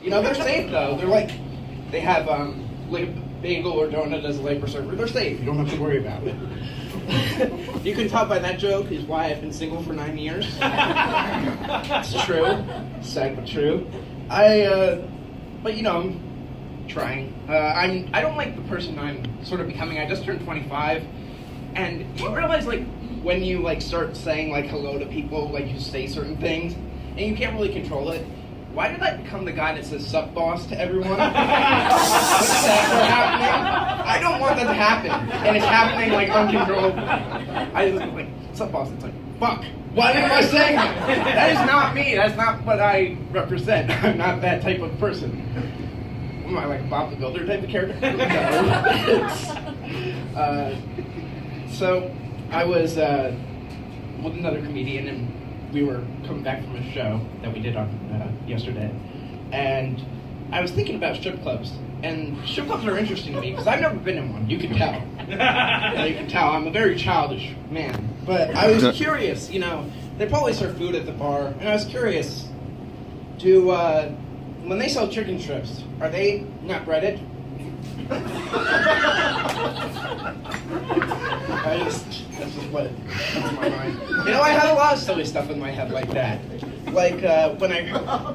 You know, they're safe though. They're like, they have like a bagel or donut as a life preserver. They're safe. You don't have to worry about it. You can tell by that joke is why I've been single for 9 years. It's true. Sad but true. But you know, I'm trying. I don't like the person I'm sort of becoming. I just turned 25, and you realize like when you like start saying like hello to people, like you say certain things, and you can't really control it. Why did I become the guy that says "sup, boss" to everyone? What's that happening? I don't want that to happen, and it's happening like uncontrollably. I just like "sup, boss." It's like fuck. Why am I saying that? That is not me. That's not what I represent. I'm not that type of person. Am I like Bob the Builder type of character? So I was with another comedian, and we were coming back from a show that we did on yesterday, and I was thinking about strip clubs. And strip clubs are interesting to me because I've never been in one. You can tell. You can tell I'm a very childish man. But I was curious. You know, they probably serve food at the bar, and I was curious. Do when they sell chicken strips, are they not breaded? That's just what comes to my mind. You know, I had a lot of silly stuff in my head like that. Like when I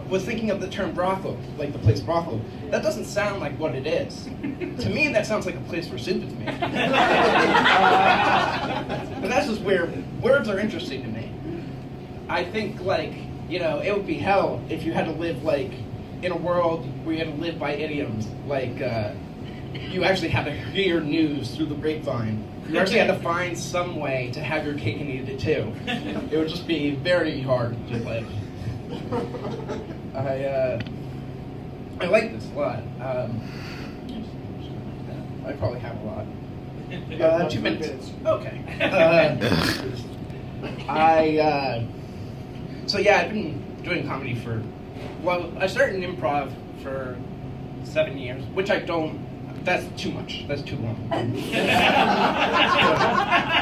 was thinking of the term brothel, like the place brothel, that doesn't sound like what it is. To me, that sounds like a place for Sid to me. But that's just where words are interesting to me. I think, like, you know, it would be hell if you had to live, like, in a world where you had to live by idioms. Like, you actually had to hear news through the grapevine. You actually had to find some way to have your cake and eat it too. It would just be very hard to live. I like this a lot. I probably have a lot. 2 minutes. Okay. So yeah, I've been doing comedy I started in improv for 7 years, which I don't. That's too much. That's too long.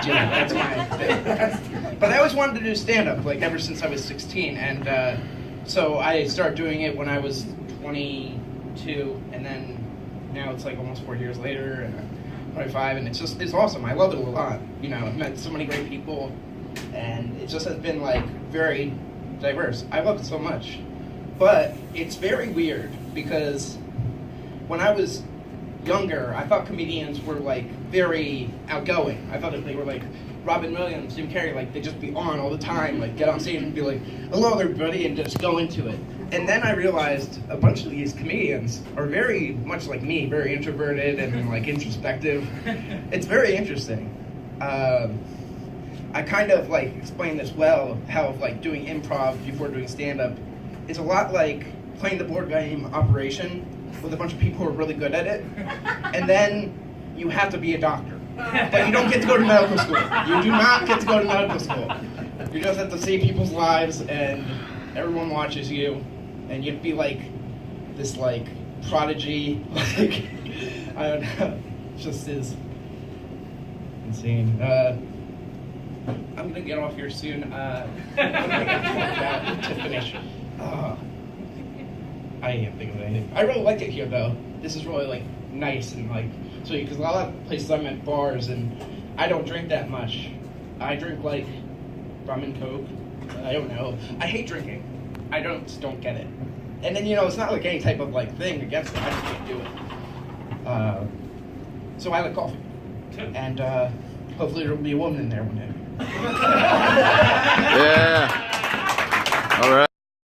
That's my thing. But I always wanted to do stand-up, like ever since I was 16, and so I started doing it when I was 22, and then now it's like almost 4 years later, and I'm 25, and it's awesome. I love it a lot. You know, I've met so many great people, and it just has been like very diverse. I love it so much, but it's very weird because when I was younger, I thought comedians were like very outgoing. I thought that they were like Robin Williams, Jim Carrey, like they'd just be on all the time, like get on stage and be like, hello everybody, and just go into it. And then I realized a bunch of these comedians are very much like me, very introverted and like introspective. It's very interesting. I kind of like explain this well, how like doing improv before doing stand-up is a lot like playing the board game Operation with a bunch of people who are really good at it, and then you have to be a doctor. But you don't get to go to medical school. You do not get to go to medical school. You just have to save people's lives, and everyone watches you, and you have to be like this like prodigy, like I don't know, it just is insane. I'm gonna get off here soon. I'm gonna get to finish. I can't think of anything. I really like it here though. This is really like nice and like sweet because a lot of places I'm at bars and I don't drink that much. I drink like rum and coke. I don't know. I hate drinking. I just don't get it. And then you know it's not like any type of like thing against it. I just can't do it. So I like coffee. And hopefully there'll be a woman in there one day.